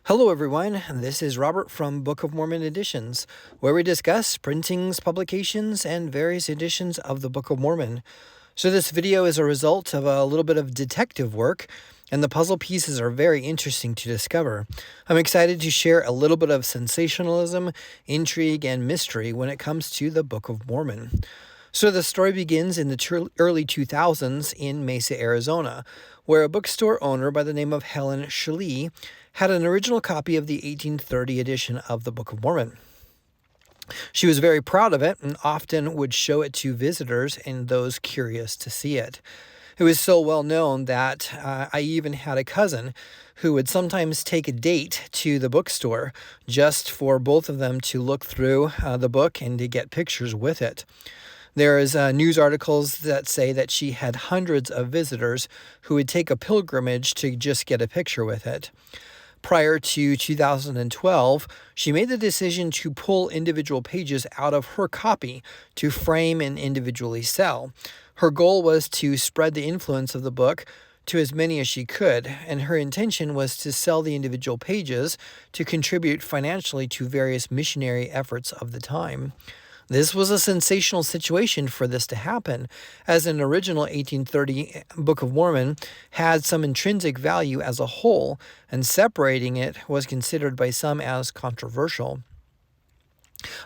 Hello everyone, this is Robert from Book of Mormon Editions, where we discuss printings, publications, and various editions of the Book of Mormon. So this video is a result of a little bit of detective work, and the puzzle pieces are very interesting to discover. I'm excited to share a little bit of sensationalism, intrigue, and mystery when it comes to the Book of Mormon. So the story begins in the early 2000s in Mesa, Arizona, where a bookstore owner by the name of Helen Schlie had an original copy of the 1830 edition of the Book of Mormon. She was very proud of it and often would show it to visitors and those curious to see it. It was so well known that I even had a cousin who would sometimes take a date to the bookstore just for both of them to look through the book and to get pictures with it. There is news articles that say that she had hundreds of visitors who would take a pilgrimage to just get a picture with it. Prior to 2012, she made the decision to pull individual pages out of her copy to frame and individually sell. Her goal was to spread the influence of the book to as many as she could, and her intention was to sell the individual pages to contribute financially to various missionary efforts of the time. This was a sensational situation for this to happen, as an original 1830 Book of Mormon had some intrinsic value as a whole, and separating it was considered by some as controversial.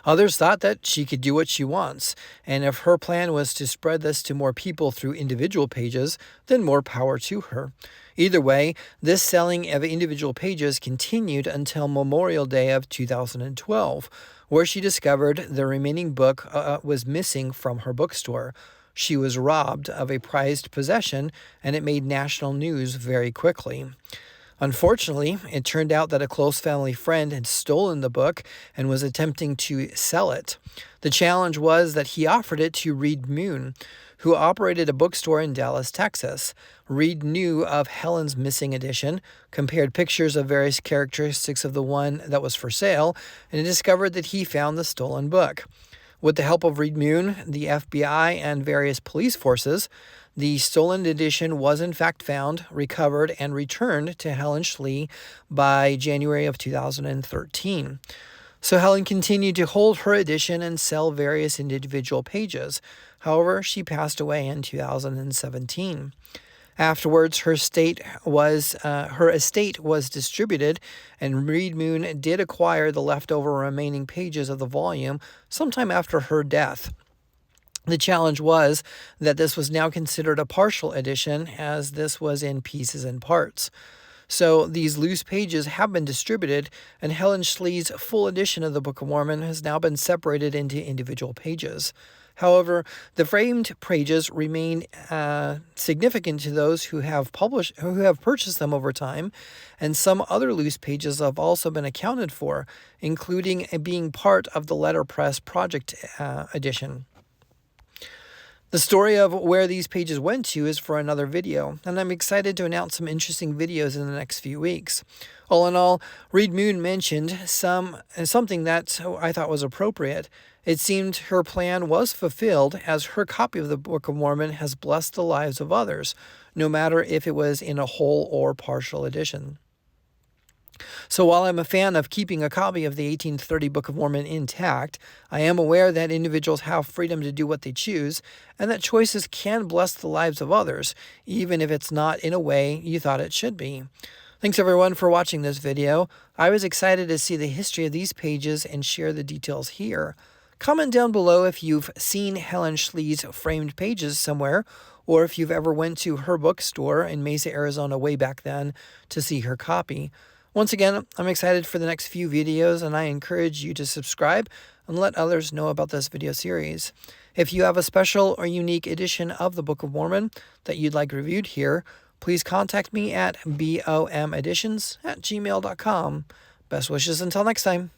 Others thought that she could do what she wants, and if her plan was to spread this to more people through individual pages, then more power to her. Either way, this selling of individual pages continued until Memorial Day of 2012, where she discovered the remaining book was missing from her bookstore. She was robbed of a prized possession, and it made national news very quickly. Unfortunately, it turned out that a close family friend had stolen the book and was attempting to sell it. The challenge was that he offered it to Reed Moon, who operated a bookstore in Dallas, Texas. Reed knew of Helen's missing edition, compared pictures of various characteristics of the one that was for sale, and discovered that he found the stolen book. With the help of Reed Moon, the FBI, and various police forces, the stolen edition was in fact found, recovered, and returned to Helen Schlie by January of 2013. So Helen continued to hold her edition and sell various individual pages. However, she passed away in 2017. Afterwards, her estate was distributed, and Reed Moon did acquire the leftover remaining pages of the volume sometime after her death. The challenge was that this was now considered a partial edition, as this was in pieces and parts. So these loose pages have been distributed, and Helen Schlie's full edition of the Book of Mormon has now been separated into individual pages. However, the framed pages remain significant to those who have purchased them over time, and some other loose pages have also been accounted for, including being part of the letterpress project edition. The story of where these pages went to is for another video, and I'm excited to announce some interesting videos in the next few weeks. All in all, Reed Moon mentioned something that I thought was appropriate. It seemed her plan was fulfilled, as her copy of the Book of Mormon has blessed the lives of others, no matter if it was in a whole or partial edition. So while I'm a fan of keeping a copy of the 1830 Book of Mormon intact, I am aware that individuals have freedom to do what they choose, and that choices can bless the lives of others, even if it's not in a way you thought it should be. Thanks everyone for watching this video. I was excited to see the history of these pages and share the details here. Comment down below if you've seen Helen Schlie's framed pages somewhere, or if you've ever went to her bookstore in Mesa, Arizona way back then to see her copy. Once again, I'm excited for the next few videos, and I encourage you to subscribe and let others know about this video series. If you have a special or unique edition of the Book of Mormon that you'd like reviewed here, please contact me at bomeditions@gmail.com. Best wishes until next time.